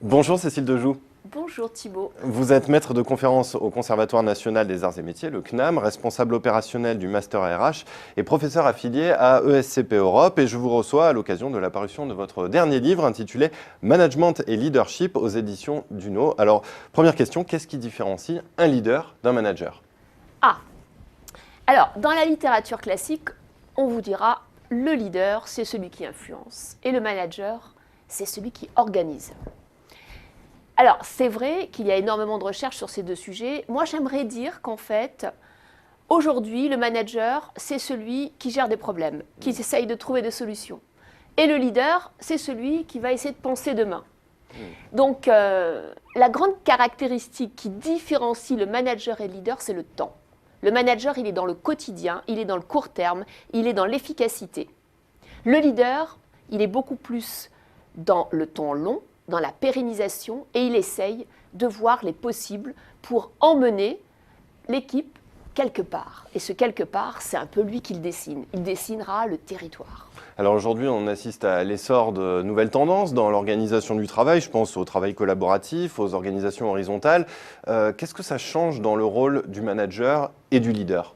Bonjour Cécile Dejoux. Bonjour Thibault. Vous êtes maître de conférence au Conservatoire national des arts et métiers, le CNAM, responsable opérationnel du Master RH et professeur affilié à ESCP Europe. Et je vous reçois à l'occasion de la parution de votre dernier livre intitulé Management et Leadership aux éditions Duno. Alors, première question, qu'est-ce qui différencie un leader d'un manager? Alors, dans la littérature classique, on vous dira le leader, c'est celui qui influence et le manager, c'est celui qui organise. Alors, c'est vrai qu'il y a énormément de recherches sur ces deux sujets. Moi, j'aimerais dire qu'en fait, aujourd'hui, le manager, c'est celui qui gère des problèmes, qui essaye de trouver des solutions. Et le leader, c'est celui qui va essayer de penser demain. Donc, la grande caractéristique qui différencie le manager et le leader, c'est le temps. Le manager, il est dans le quotidien, il est dans le court terme, il est dans l'efficacité. Le leader, il est beaucoup plus dans le temps long, dans la pérennisation, et il essaye de voir les possibles pour emmener l'équipe quelque part. Et ce quelque part, c'est un peu lui qui le dessine. Il dessinera le territoire. Alors aujourd'hui, on assiste à l'essor de nouvelles tendances dans l'organisation du travail. Je pense au travail collaboratif, aux organisations horizontales. Qu'est-ce que ça change dans le rôle du manager et du leader?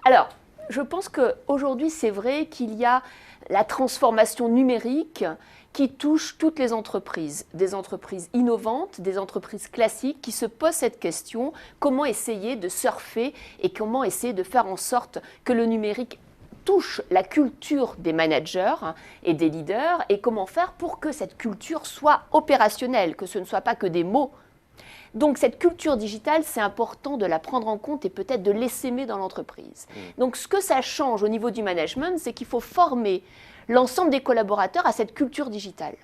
Alors, je pense qu'aujourd'hui, c'est vrai qu'il y a la transformation numérique qui touche toutes les entreprises, des entreprises innovantes, des entreprises classiques qui se posent cette question, comment essayer de surfer et comment essayer de faire en sorte que le numérique touche la culture des managers et des leaders et comment faire pour que cette culture soit opérationnelle, que ce ne soit pas que des mots. Donc cette culture digitale, c'est important de la prendre en compte et peut-être de l'essaimer dans l'entreprise. Donc ce que ça change au niveau du management, c'est qu'il faut former l'ensemble des collaborateurs à cette culture digitale.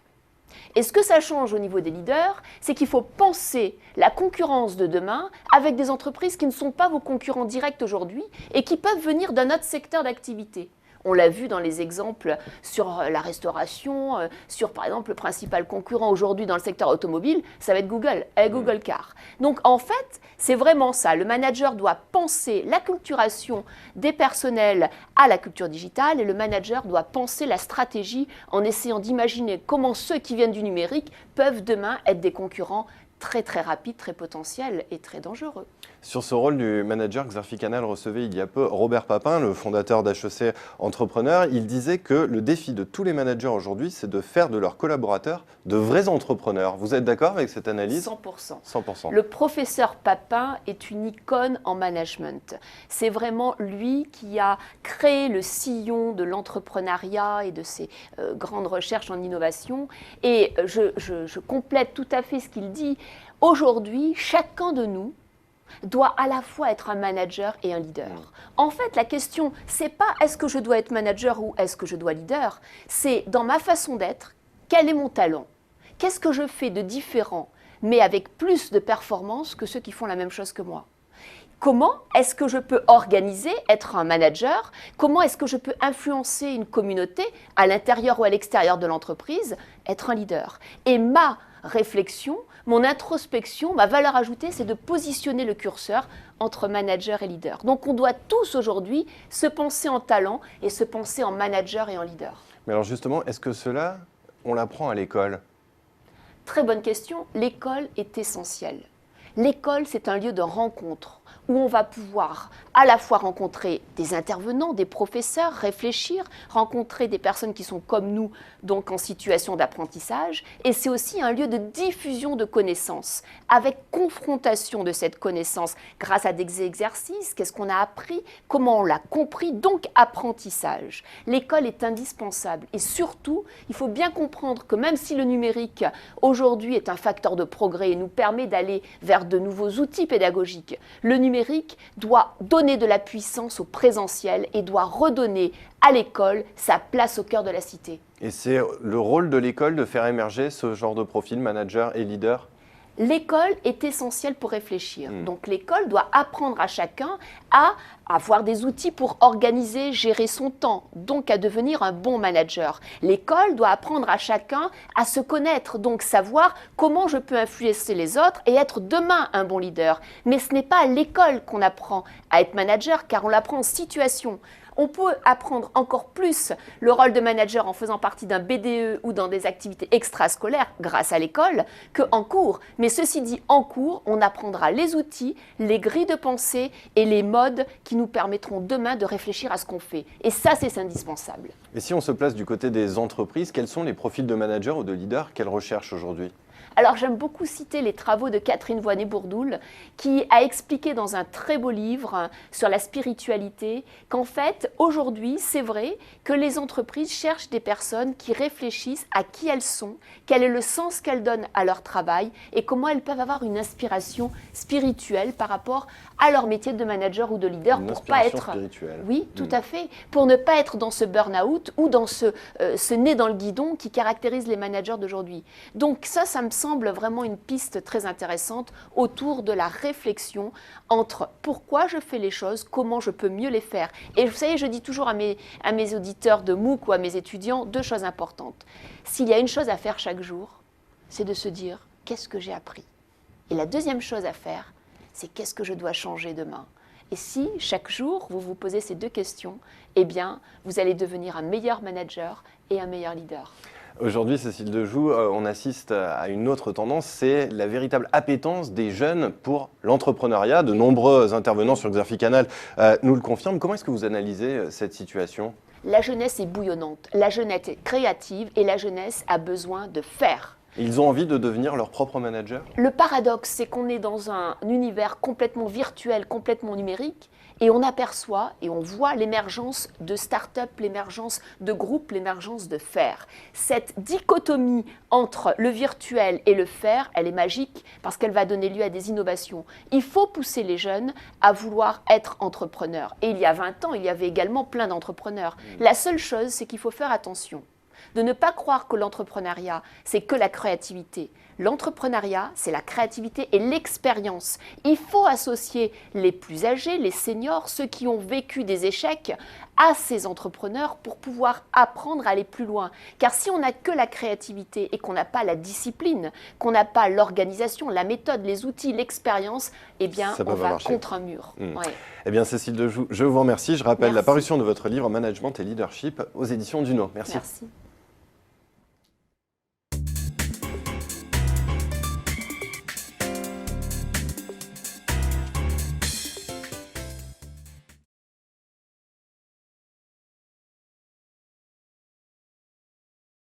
Et ce que ça change au niveau des leaders, c'est qu'il faut penser la concurrence de demain avec des entreprises qui ne sont pas vos concurrents directs aujourd'hui et qui peuvent venir d'un autre secteur d'activité. On l'a vu dans les exemples sur la restauration, sur par exemple le principal concurrent aujourd'hui dans le secteur automobile, ça va être Google, Google Car. Donc en fait, c'est vraiment ça. Le manager doit penser l'acculturation des personnels à la culture digitale et le manager doit penser la stratégie en essayant d'imaginer comment ceux qui viennent du numérique peuvent demain être des concurrents très très rapides, très potentiels et très dangereux. Sur ce rôle du manager, Xerfi Canal recevait il y a peu Robert Papin, le fondateur d'HEC Entrepreneur. Il disait que le défi de tous les managers aujourd'hui, c'est de faire de leurs collaborateurs de vrais entrepreneurs. Vous êtes d'accord avec cette analyse? 100%. 100%. Le professeur Papin est une icône en management. C'est vraiment lui qui a créé le sillon de l'entrepreneuriat et de ses grandes recherches en innovation. Et je complète tout à fait ce qu'il dit. Aujourd'hui, chacun de nous doit à la fois être un manager et un leader. En fait, la question, c'est pas est-ce que je dois être manager ou est-ce que je dois leader, c'est dans ma façon d'être, quel est mon talent? Qu'est-ce que je fais de différent, mais avec plus de performance que ceux qui font la même chose que moi? Comment est-ce que je peux organiser, être un manager? Comment est-ce que je peux influencer une communauté à l'intérieur ou à l'extérieur de l'entreprise? Être un leader. Et ma réflexion, mon introspection, ma valeur ajoutée, c'est de positionner le curseur entre manager et leader. Donc on doit tous aujourd'hui se penser en talent et se penser en manager et en leader. Mais alors justement, est-ce que cela, on l'apprend à l'école? Très bonne question. L'école est essentielle. L'école, c'est un lieu de rencontre où on va pouvoir à la fois rencontrer des intervenants, des professeurs, réfléchir, rencontrer des personnes qui sont comme nous, donc en situation d'apprentissage. Et c'est aussi un lieu de diffusion de connaissances, avec confrontation de cette connaissance grâce à des exercices, qu'est-ce qu'on a appris, comment on l'a compris, donc apprentissage. L'école est indispensable et surtout, il faut bien comprendre que même si le numérique aujourd'hui est un facteur de progrès et nous permet d'aller vers de nouveaux outils pédagogiques, le numérique doit donner de la puissance au présentiel et doit redonner à l'école sa place au cœur de la cité. Et c'est le rôle de l'école de faire émerger ce genre de profil, manager et leader? L'école est essentielle pour réfléchir. Donc l'école doit apprendre à chacun à avoir des outils pour organiser, gérer son temps, donc à devenir un bon manager. L'école doit apprendre à chacun à se connaître, donc savoir comment je peux influencer les autres et être demain un bon leader. Mais ce n'est pas à l'école qu'on apprend à être manager, car on l'apprend en situation. On peut apprendre encore plus le rôle de manager en faisant partie d'un BDE ou dans des activités extrascolaires grâce à l'école qu'en cours. Mais ceci dit, en cours, on apprendra les outils, les grilles de pensée et les modes qui nous permettront demain de réfléchir à ce qu'on fait. Et ça, c'est indispensable. Et si on se place du côté des entreprises, quels sont les profils de managers ou de leaders qu'elles recherchent aujourd'hui ? Alors j'aime beaucoup citer les travaux de Catherine Voynet-Bourdoul qui a expliqué dans un très beau livre sur la spiritualité qu'en fait aujourd'hui c'est vrai que les entreprises cherchent des personnes qui réfléchissent à qui elles sont, quel est le sens qu'elles donnent à leur travail et comment elles peuvent avoir une inspiration spirituelle par rapport à leur métier de manager ou de leader pour pas être spirituelle. Oui, tout à fait, pour ne pas être dans ce burn-out ou dans ce nez dans le guidon qui caractérise les managers d'aujourd'hui. Donc ça me semble vraiment une piste très intéressante autour de la réflexion entre pourquoi je fais les choses, comment je peux mieux les faire. Et vous savez, je dis toujours à mes auditeurs de MOOC ou à mes étudiants deux choses importantes. S'il y a une chose à faire chaque jour, c'est de se dire qu'est-ce que j'ai appris. Et la deuxième chose à faire, c'est qu'est-ce que je dois changer demain. Et si chaque jour vous vous posez ces deux questions, eh bien vous allez devenir un meilleur manager et un meilleur leader. Aujourd'hui, Cécile Dejoux, on assiste à une autre tendance, c'est la véritable appétence des jeunes pour l'entrepreneuriat. De nombreux intervenants sur Xerfi Canal nous le confirment. Comment est-ce que vous analysez cette situation ? La jeunesse est bouillonnante, la jeunesse est créative et la jeunesse a besoin de faire. Ils ont envie de devenir leur propre manager ? Le paradoxe, c'est qu'on est dans un univers complètement virtuel, complètement numérique, et on aperçoit et on voit l'émergence de start-up, l'émergence de groupes, l'émergence de faire. Cette dichotomie entre le virtuel et le faire, elle est magique parce qu'elle va donner lieu à des innovations. Il faut pousser les jeunes à vouloir être entrepreneurs. Et il y a 20 ans, il y avait également plein d'entrepreneurs. La seule chose, c'est qu'il faut faire attention de ne pas croire que l'entrepreneuriat, c'est que la créativité. L'entrepreneuriat, c'est la créativité et l'expérience. Il faut associer les plus âgés, les seniors, ceux qui ont vécu des échecs, à ces entrepreneurs pour pouvoir apprendre à aller plus loin. Car si on n'a que la créativité et qu'on n'a pas la discipline, qu'on n'a pas l'organisation, la méthode, les outils, l'expérience, eh bien, on va contre un mur. Ouais. Eh bien, Cécile Dejoux, je vous remercie. Je rappelle la parution de votre livre Management et Leadership aux éditions Duno. Merci. Merci.